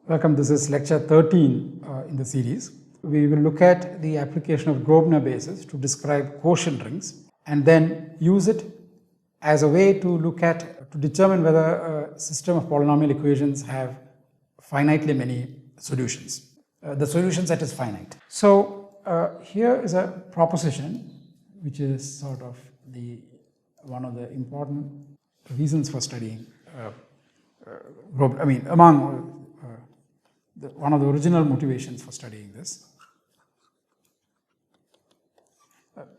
Welcome, this is lecture 13 in the series. We will look at the application of Grosvenor basis to describe quotient rings and then use it as a way to determine whether a system of polynomial equations have finitely many solutions. The solution set is finite. So here is a proposition which is sort of one of the important reasons for studying one of the original motivations for studying this.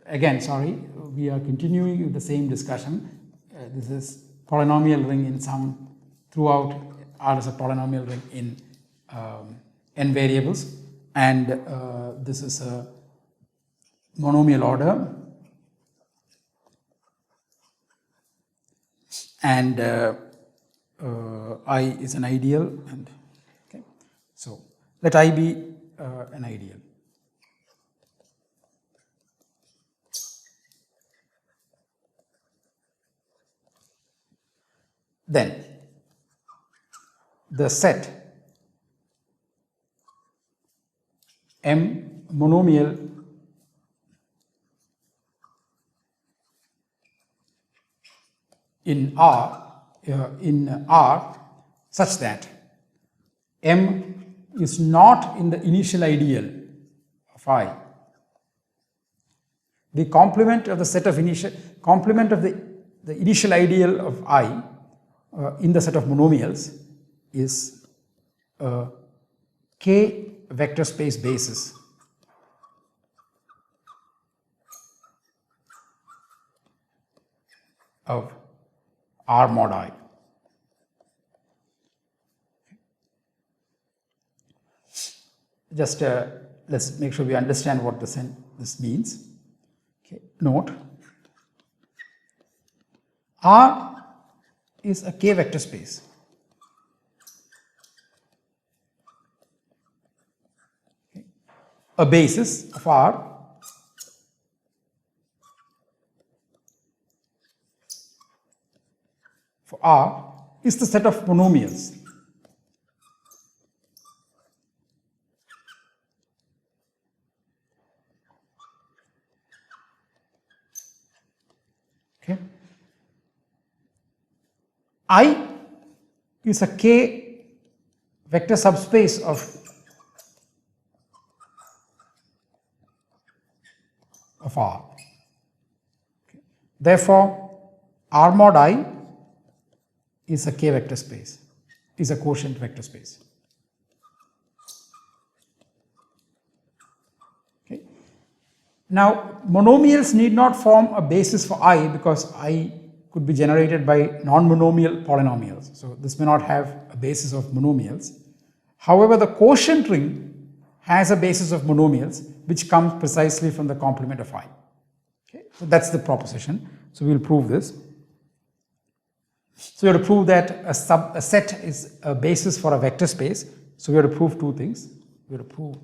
Again, sorry, we are continuing with the same discussion. This is polynomial ring in sum throughout R is a polynomial ring in n variables, and this is a monomial order, and I is an ideal, and okay, so let I be an ideal. Then the set M monomial in R such that M is not in the initial ideal of I. The complement of the set of complement of the initial ideal of I in the set of monomials is a K vector space basis of R mod I. Just let's make sure we understand what this means. Okay. Note, R is a K vector space. Okay. A basis of R for R is the set of monomials. Okay. I is a K vector subspace of R. Okay. Therefore, R mod I is a K vector space, is a quotient vector space. Okay. Now, monomials need not form a basis for I because I could be generated by non-monomial polynomials. So this may not have a basis of monomials. However, the quotient ring has a basis of monomials which comes precisely from the complement of I. Okay. So that's the proposition. So we'll prove this. So we have to prove that a set is a basis for a vector space. So we have to prove two things. We have to prove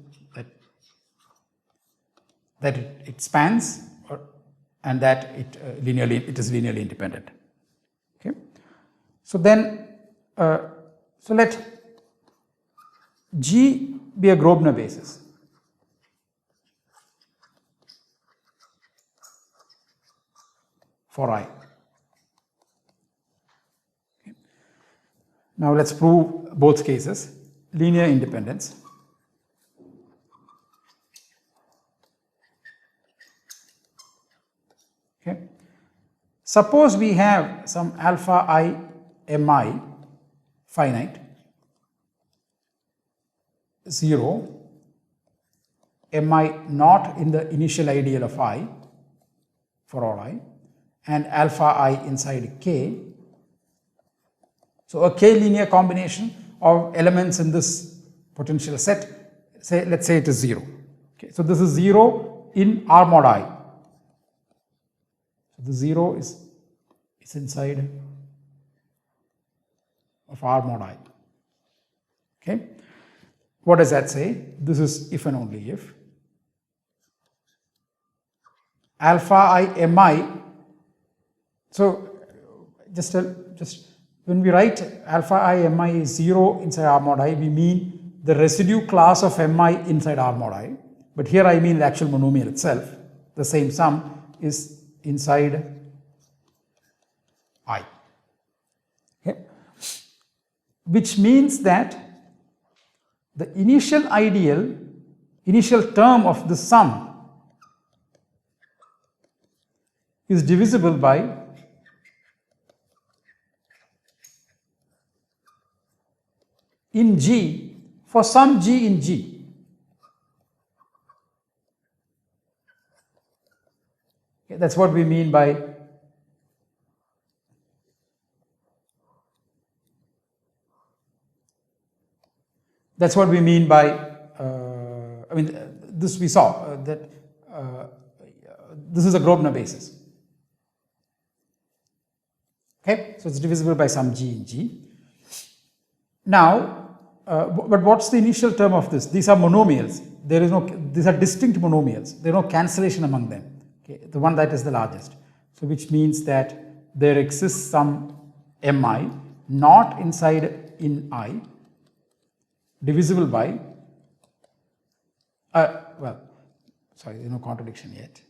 that it spans and that it is linearly independent. Okay. So then, so let G be a Grosvenor basis. For I. Okay. Now let's prove both cases. Linear independence. Okay. Suppose we have some alpha I mi finite 0 mi not in the initial ideal of I for all I, and alpha I inside K. So a K linear combination of elements in this potential set, let's say it is 0. Okay. So this is 0 in R mod I. The 0 is inside of R mod I. Okay. What does that say? This is if and only if alpha I mi. So just when we write alpha I mi is 0 inside R mod I, we mean the residue class of mi inside R mod I. But here I mean the actual monomial itself. The same sum is inside I. Okay. Which means that the initial term of the sum is divisible by in G for some G in G. Okay, that's what we mean by I mean, this we saw that this is a Grosvenor basis. Okay, so it's divisible by some G in G. Now, but what's the initial term of this? These are monomials. These are distinct monomials. There is no cancellation among them. Okay, the one that is the largest. So, which means that there exists some mi not inside in I, divisible by, well, sorry, there is no contradiction yet.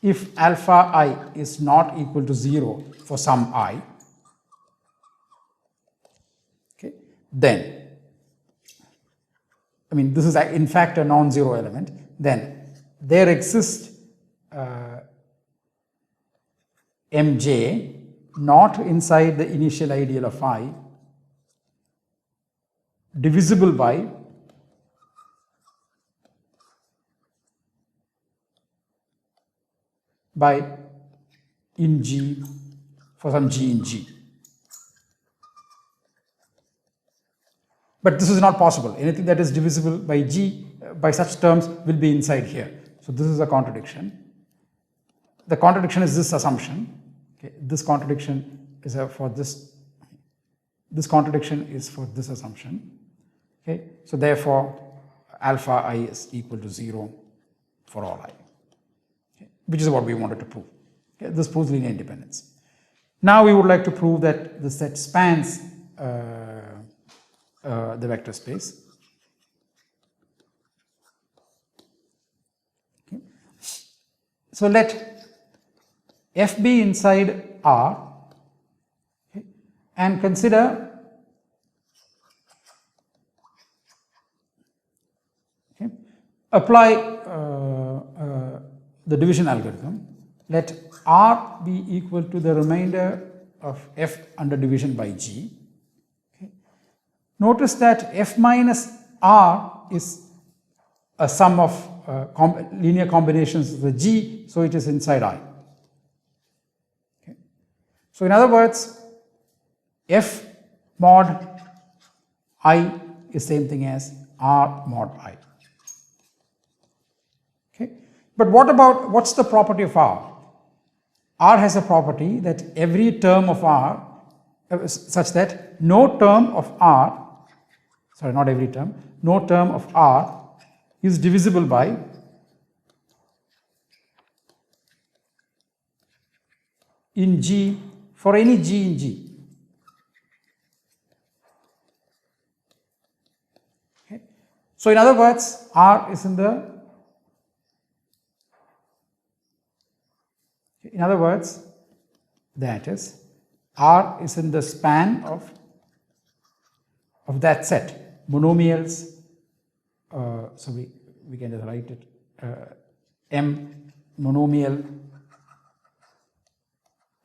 If alpha I is not equal to 0 for some I, okay, then, I mean, this is in fact a non-zero element, then there exists mj not inside the initial ideal of I, divisible by in G for some G in G. But this is not possible. Anything that is divisible by G, by such terms, will be inside here. So this is a contradiction. The contradiction is this assumption. Okay. This contradiction is for this. This contradiction is for this assumption. Okay. So therefore, alpha I is equal to 0 for all I. Which is what we wanted to prove. Okay, this proves linear independence. Now we would like to prove that the set spans the vector space. Okay. So let F be inside R, okay, and consider apply the division algorithm. Let R be equal to the remainder of F under division by G. Okay. Notice that F minus R is a sum of linear combinations of the G, so it is inside I. Okay. So in other words, F mod I is same thing as R mod I. But what's the property of R? R has a property that every term of R, such that no term of R, sorry, not every term, no term of R is divisible by in G for any G in G. Okay. So in other words, R is in the In other words, that is, R is in the span of that set, monomials, so we can just write it, M monomial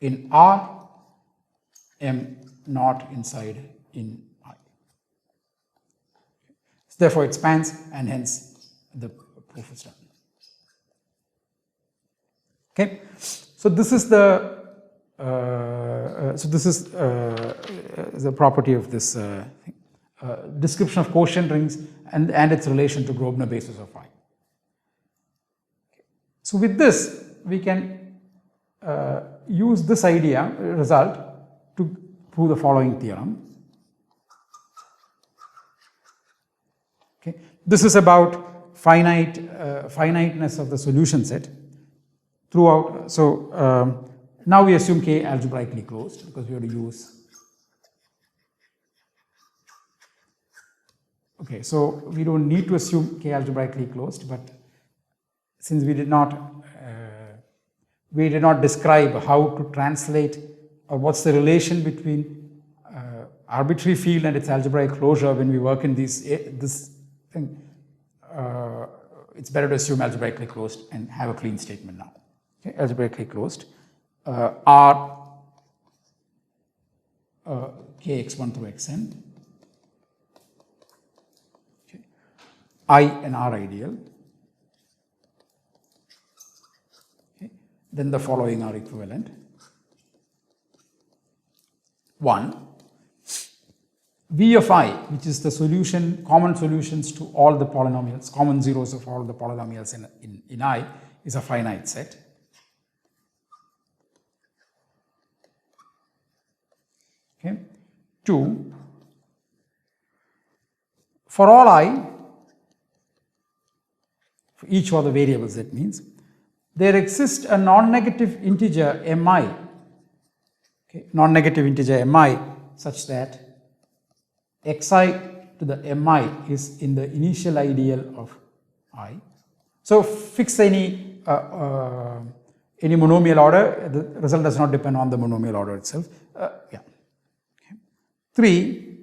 in R, M not inside in I. So therefore, it spans, and hence the proof is done. Okay. So this is the property of this description of quotient rings and its relation to Grosvenor basis of I. So with this, we can use this result to prove the following theorem. Okay. This is about finiteness of the solution set throughout. So now we assume K algebraically closed because we have to use. Okay, so we don't need to assume K algebraically closed, but since we did not describe how to translate or what's the relation between arbitrary field and its algebraic closure when we work in this thing, it's better to assume algebraically closed and have a clean statement now. Okay, algebraically closed. R kx1 through xn, okay. I and R ideal, okay. Then the following are equivalent. 1, V of I, which is the solution, common solutions to all the polynomials, common zeros of all the polynomials in I, is a finite set. Okay. 2, for all I, for each of the variables, that means there exists a non-negative integer mi, okay, non-negative integer mi, such that xi to the mi is in the initial ideal of I. So fix any monomial order, the result does not depend on the monomial order itself. Yeah. 3,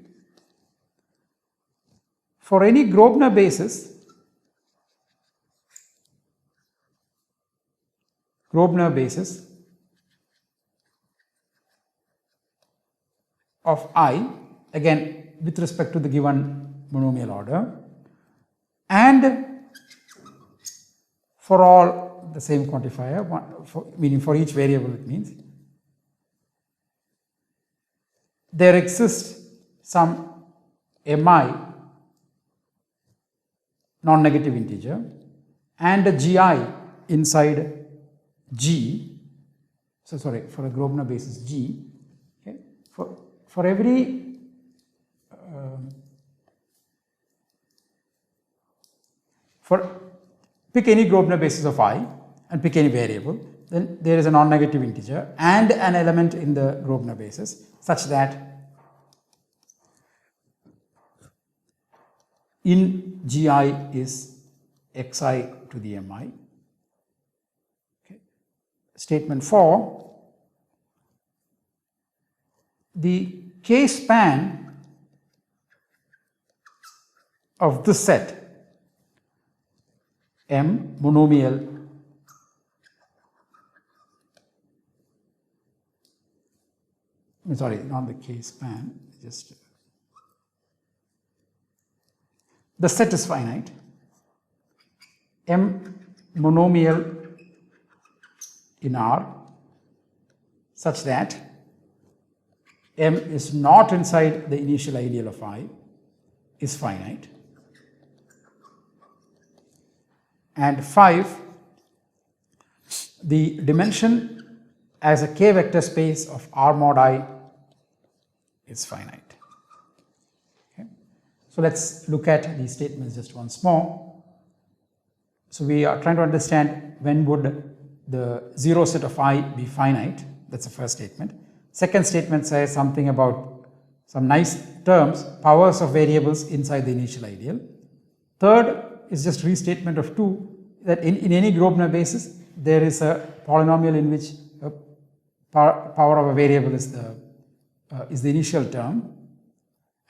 for any Grosvenor basis, of I, again with respect to the given monomial order, and for all the same quantifier, meaning for each variable, it means there exists some mi non-negative integer and a gi inside G. So sorry, for a Grosvenor basis G, okay, for every pick any Grosvenor basis of I and pick any variable, then there is a non-negative integer and an element in the Grosvenor basis such that in Gi is xi to the mi. Okay. Statement 4, the K span of this set M monomial sorry, not the K span, just the set is finite. M monomial in R such that M is not inside the initial ideal of I is finite. And 5, the dimension as a K vector space of R mod I is finite. Okay. So let's look at these statements just once more. So we are trying to understand when would the zero set of I be finite. That's the first statement. Second statement says something about some nice terms, powers of variables inside the initial ideal. Third is just restatement of 2, that in any Grosvenor basis there is a polynomial in which a power of a variable is the initial term,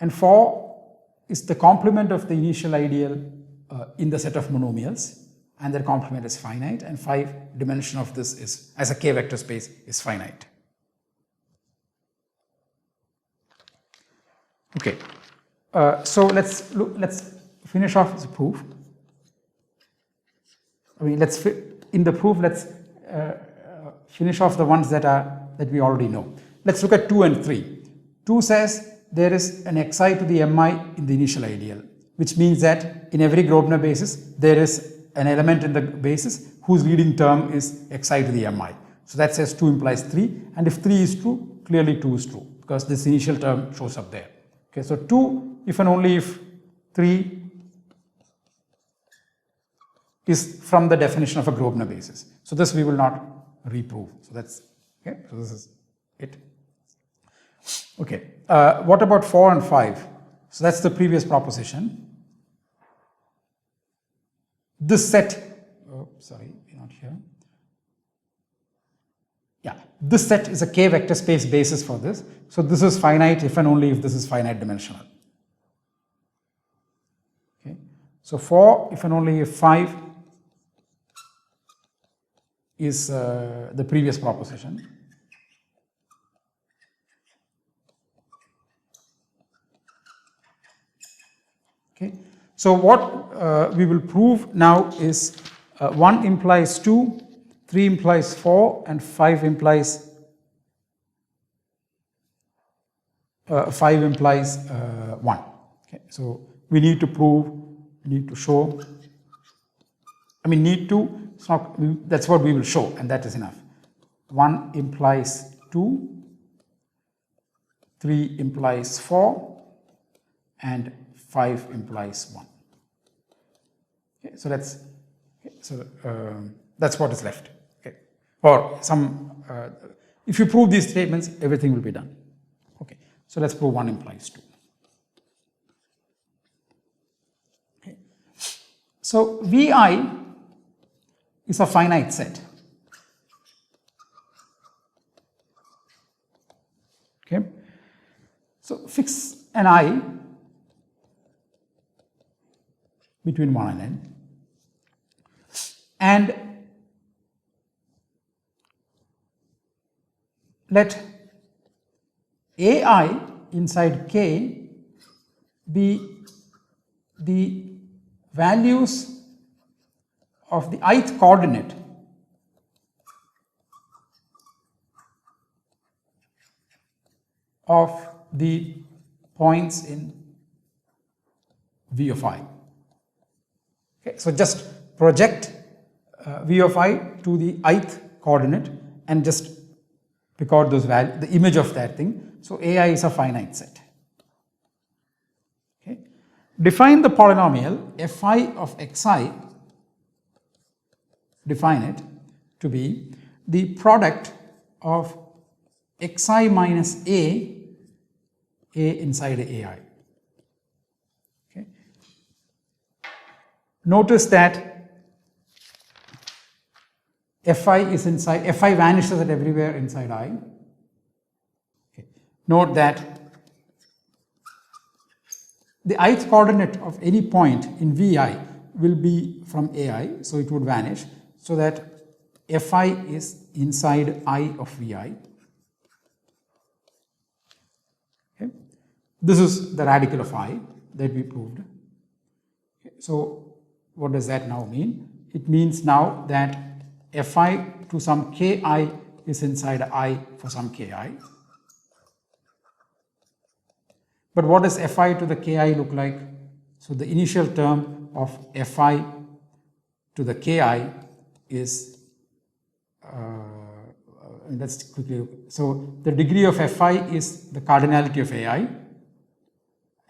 and 4 is the complement of the initial ideal in the set of monomials, and their complement is finite, and 5, dimension of this is as a K vector space is finite. Okay, so let's finish off the proof. I mean, in the proof, let's finish off the ones that we already know. Let's look at 2 and 3. 2 says there is an xi to the mi in the initial ideal, which means that in every Grosvenor basis there is an element in the basis whose leading term is xi to the mi. So that says 2 implies 3, and if 3 is true, clearly 2 is true because this initial term shows up there. Okay, so 2 if and only if 3 is from the definition of a Grosvenor basis. So this we will not reprove. So that's okay. So this is it. Okay. What about 4 and 5? So that's the previous proposition. This set, oh, sorry, not here. Yeah, this set is a K vector space basis for this. So this is finite if and only if this is finite dimensional. Okay. So 4 if and only if 5 is the previous proposition. Okay. So what we will prove now is 1 implies 2, 3 implies 4, and 5 implies 1. Okay. So we need to prove, we need to show, I mean need to, it's not, that's what we will show, and that is enough. 1 implies 2, 3 implies 4, and 5 implies 1. Okay, so that's that's what is left. Okay, or some if you prove these statements, everything will be done. Okay, so let's prove 1 implies 2. Okay, so Vi is a finite set. Okay, so fix an I between 1 and n, and let ai inside K be the values of the ith coordinate of the points in V of I. Okay, so just project V of I to the ith coordinate and just record those values, the image of that thing. So AI is a finite set. Okay. Define the polynomial fi of xi, define it to be the product of xi minus a inside AI. Okay. Notice that fi is inside, fi vanishes at everywhere inside I. Okay. Note that the ith coordinate of any point in Vi will be from AI, so it would vanish, so that fi is inside I of Vi. Okay. This is the radical of I that we proved. Okay. So what does that now mean? It means now that fi to some ki is inside I for some ki. But what does fi to the ki look like? So the initial term of fi to the ki is, let's quickly look. So the degree of fi is the cardinality of ai,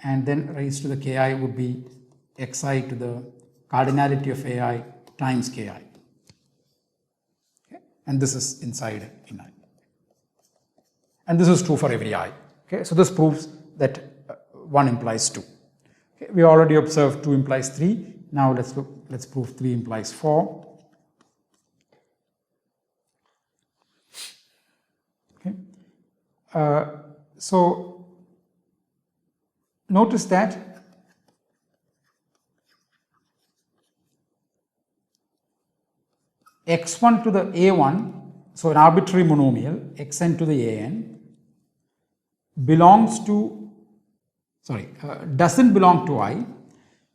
and then raised to the ki would be xi to the cardinality of ai times ki. And this is inside in I. And this is true for every I. Okay, so this proves that 1 implies 2. Okay, we already observed 2 implies 3. Now let's prove 3 implies 4. Okay. So notice that x1 to the a1, so an arbitrary monomial, xn to the an, belongs to, doesn't belong to I.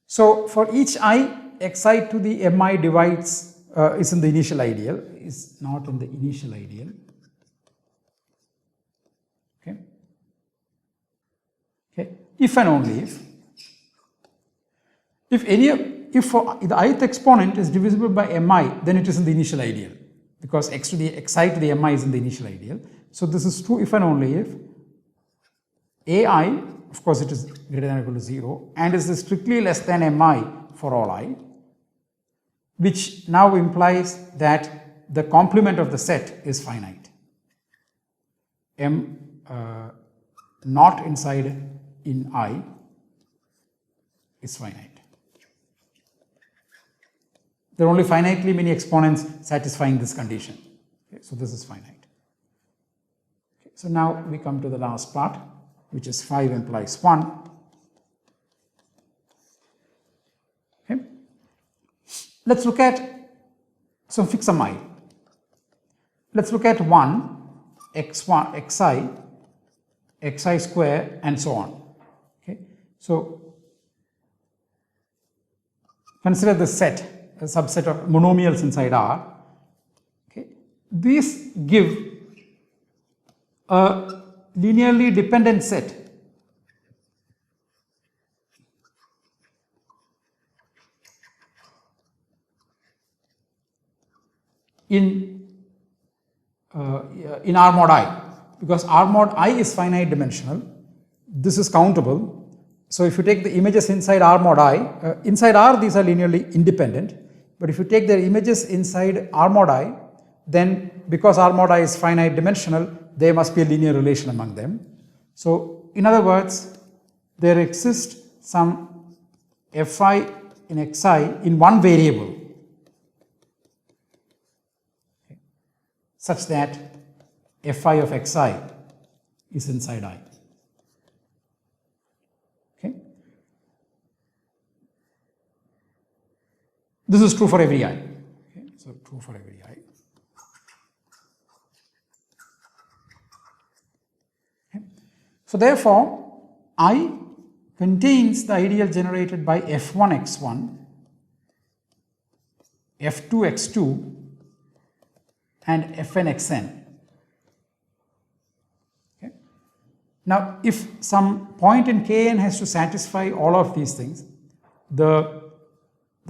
So for each I, xi to the mi divides is in the initial ideal, is not in the initial ideal. Okay. Okay. If and only if for the ith exponent is divisible by mi, then it is in the initial ideal, because xi to the mi is in the initial ideal. So this is true if and only if ai, of course it is greater than or equal to 0, and is strictly less than mi for all I, which now implies that the complement of the set is finite. M not inside in I is finite. There are only finitely many exponents satisfying this condition. Okay, so this is finite. Okay, so now we come to the last part, which is 5 implies 1. Okay. Let's look at some fix some I. Let's look at 1, x1, xi square, and so on. Okay. So consider the set, a subset of monomials inside R. Okay. These give a linearly dependent set in R mod I, because R mod I is finite dimensional. This is countable. So if you take the images inside R mod I, inside R these are linearly independent, but if you take their images inside R mod I, then because R mod I is finite dimensional, there must be a linear relation among them. So in other words, there exists some fi in xi in one variable, okay, such that fi of xi is inside I. Okay. This is true for every I. Okay. So true for every I. Okay. So therefore, I contains the ideal generated by f1 x1, f2 x2, and fn xn. Okay. Now, if some point in Kn has to satisfy all of these things, the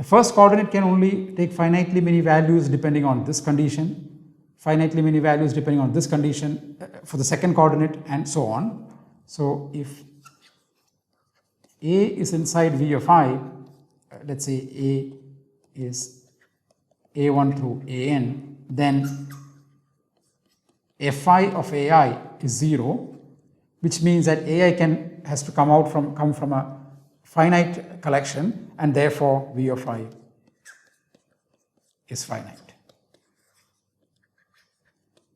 first coordinate can only take finitely many values depending on this condition, finitely many values depending on this condition for the second coordinate, and so on. So if A is inside V of I, let's say A is A1 through AN, then Fi of AI is 0, which means that AI has to come from a finite collection, and therefore V of I is finite.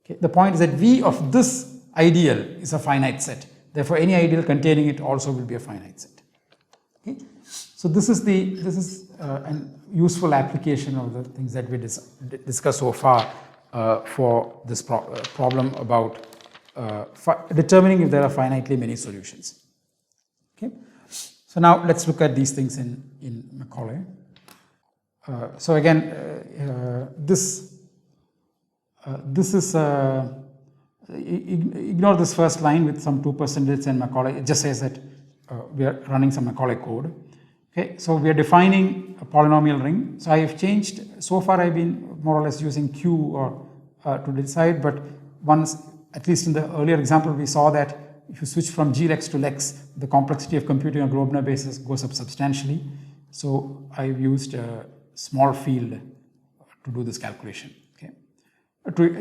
Okay. The point is that V of this ideal is a finite set. Therefore, any ideal containing it also will be a finite set. Okay. So this is a useful application of the things that we discussed so far for this problem about determining if there are finitely many solutions. Okay. So now let's look at these things in Macaulay. So again, this is ignore this first line with some 2% and Macaulay. It just says that we are running some Macaulay code. Okay, so we are defining a polynomial ring. So I have changed. So far, I've been more or less using Q or to decide. But once, at least in the earlier example, we saw that if you switch from G-lex to lex, the complexity of computing a Grosvenor basis goes up substantially. So I've used a small field to do this calculation. Okay,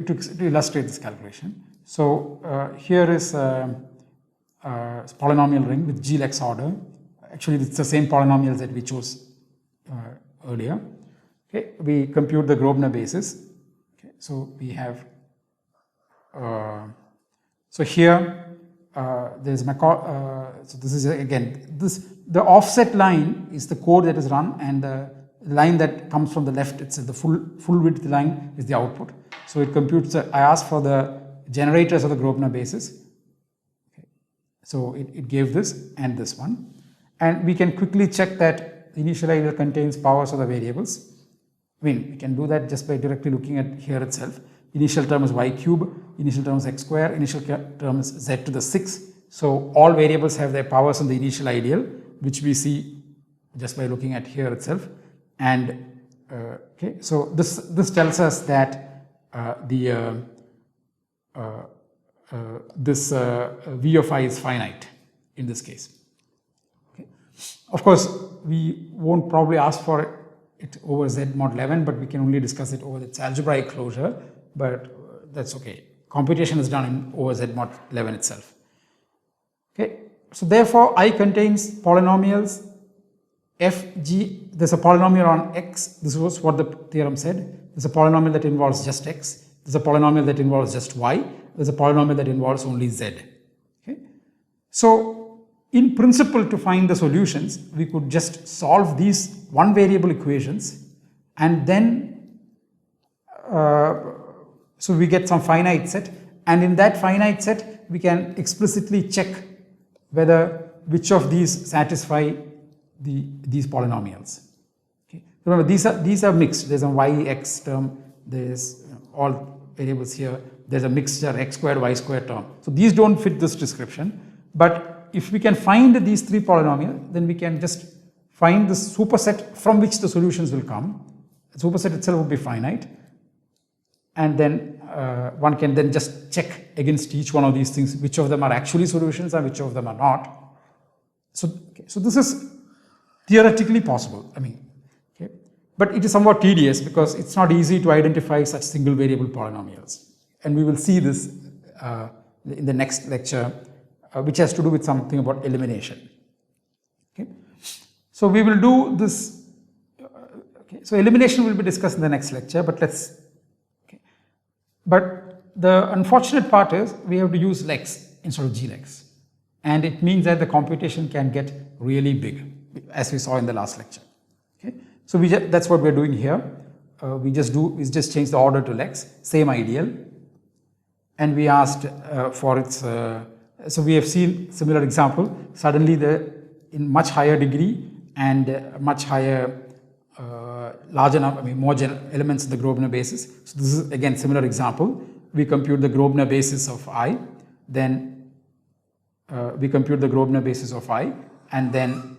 to illustrate this calculation. So here is a polynomial ring with G-lex order. Actually, it's the same polynomials that we chose earlier. Okay, we compute the Grosvenor basis. Okay, so we have. So here there's so this is again the offset line is the code that is run, and the line that comes from the left, it's the full width line is the output. So it computes. I asked for the generators of the Grosvenor basis. Okay. So it gave this and this one. And we can quickly check that the initial ideal contains powers of the variables. I mean, we can do that just by directly looking at here itself. Initial term is y cube, initial term is x square, initial term is z to the 6. So all variables have their powers in the initial ideal, which we see just by looking at here itself. And okay, so this tells us that this V of I is finite in this case. Of course, we won't probably ask for it over Z mod 11, but we can only discuss it over its algebraic closure, but that's okay. Computation is done over Z mod 11 itself. Okay, so therefore I contains polynomials f, g, there's a polynomial on x, this was what the theorem said, there's a polynomial that involves just x, there's a polynomial that involves just y, there's a polynomial that involves only z. Okay, so in principle, to find the solutions, we could just solve these one variable equations, and then so we get some finite set, and in that finite set we can explicitly check whether which of these satisfy these polynomials. Okay. Remember, these are mixed. There's a y x term, there's all variables here, there's a mixture x squared y squared term. So these don't fit this description, but if we can find these three polynomials, then we can just find the superset from which the solutions will come. The superset itself will be finite, and then one can then just check against each one of these things which of them are actually solutions and which of them are not. So, okay, so this is theoretically possible, I mean, okay, but it is somewhat tedious because it's not easy to identify such single variable polynomials, and we will see this in the next lecture, which has to do with something about elimination. Okay, so we will do this. Okay, so elimination will be discussed in the next lecture, but let's. Okay, but the unfortunate part is we have to use lex instead of glex, and it means that the computation can get really big, as we saw in the last lecture. Okay, so that's what we're doing here. We just change the order to lex, same ideal, and we asked for its. So we have seen similar example. Suddenly, in much higher degree and much higher, larger number, I mean more elements in the Grosvenor basis. So this is again similar example. We compute the Grosvenor basis of I, then we compute the Grosvenor basis of I, and then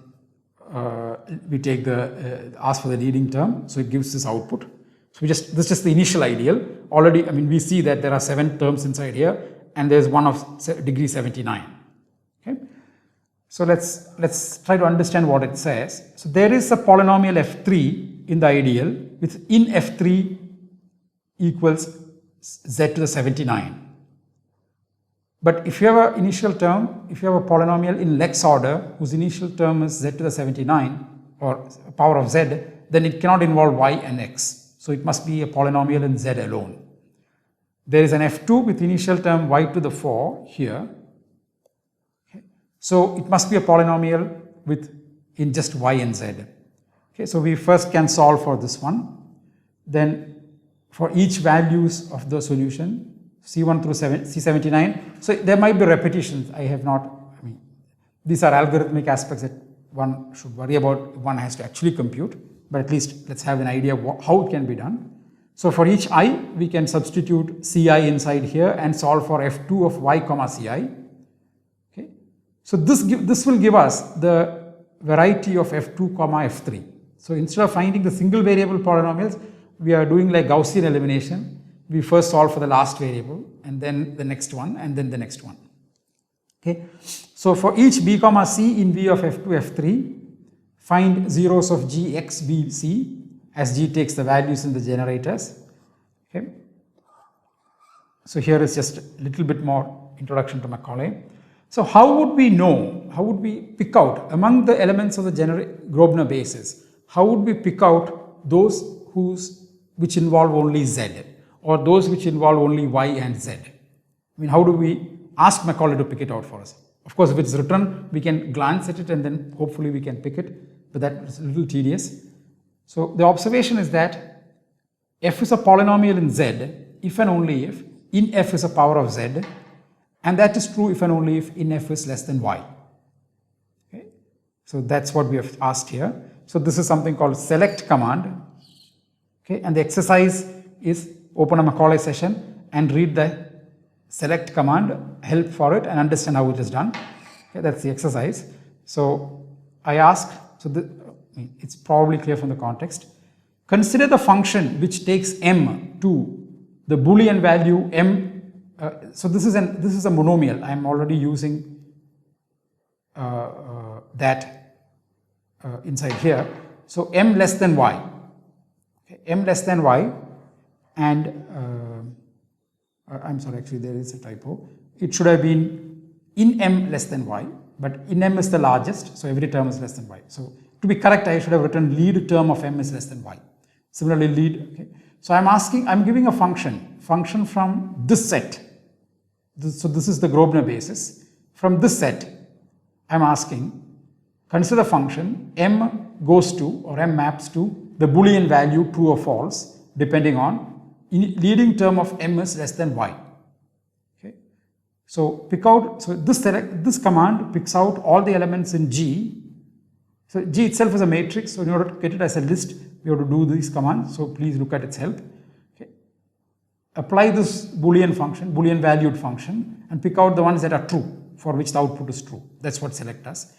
we take ask for the leading term. So it gives this output. So this is just the initial ideal. Already, I mean, we see that there are 7 terms inside here, and there's one of degree 79. Okay, so let's try to understand what it says. So there is a polynomial f3 in the ideal, with in f3 equals z to the 79. But if you have an initial term, if you have a polynomial in lex order whose initial term is z to the 79 or power of z, then it cannot involve y and x. So it must be a polynomial in z alone. There is an f2 with initial term y to the 4 here. Okay. So it must be a polynomial in just y and z. Okay, so we first can solve for this one. Then for each values of the solution, C1 through C79. So there might be repetitions. I mean, these are algorithmic aspects that one should worry about. One has to actually compute, but at least let's have an idea of how it can be done. So for each I, we can substitute Ci inside here and solve for f2 of y comma Ci. Okay. So this will give us the variety of f2 comma f3. So instead of finding the single variable polynomials, we are doing like Gaussian elimination. We first solve for the last variable, and then the next one, and then the next one. Okay. So for each b comma c in v of f2, f3, find zeros of g, x, b, c, as g takes the values in the generators. Okay. So here is just a little bit more introduction to Macaulay. So how would we know, how would we pick out among the elements of the Grosvenor basis, how would we pick out those which involve only z, or those which involve only y and z? I mean, how do we ask Macaulay to pick it out for us? Of course, if it's written, we can glance at it and then hopefully we can pick it, but that is a little tedious. So the observation is that f is a polynomial in z if and only if in f is a power of z, and that is true if and only if in f is less than y. Okay. So that's what we have asked here. So this is something called select command. Okay, and the exercise is open a Macaulay session and read the select command, help for it, and understand how it is done. Okay, that's the exercise. So I ask, it's probably clear from the context. Consider the function which takes m to the Boolean value m. So this is a monomial. I am already using that inside here. So m less than y. Okay, m less than y, and I'm sorry, actually there is a typo. It should have been in m less than y, but in m is the largest, so every term is less than y. So to be correct, I should have written lead term of m is less than y. Similarly, lead. Okay. So I'm giving a function from this set. So this is the Grosvenor basis. From this set, I'm asking, consider the function m goes to, or m maps to, the Boolean value true or false, depending on leading term of m is less than y. Okay. So pick out, so this command picks out all the elements in G. So G itself is a matrix, so in order to get it as a list, we have to do these commands. So please look at its help. Okay. Apply this Boolean function, Boolean valued function, and pick out the ones that are true, for which the output is true. That's what select does.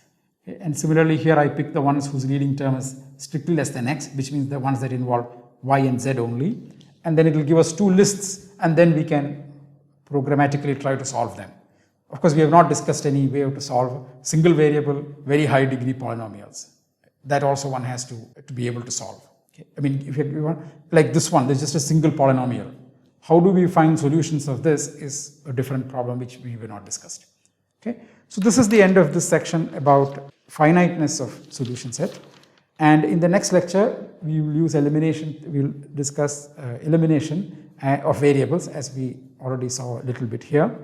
Okay. And similarly here I pick the ones whose leading term is strictly less than x, which means the ones that involve y and z only. And then it will give us two lists, and then we can programmatically try to solve them. Of course, we have not discussed any way to solve single variable, very high degree polynomials. That also one has to be able to solve. Okay. I mean, if you want, like this one, there's just a single polynomial. How do we find solutions of this is a different problem which we have not discussed. Okay. So this is the end of this section about finiteness of solution set. And in the next lecture, we will use elimination. We will discuss elimination of variables, as we already saw a little bit here.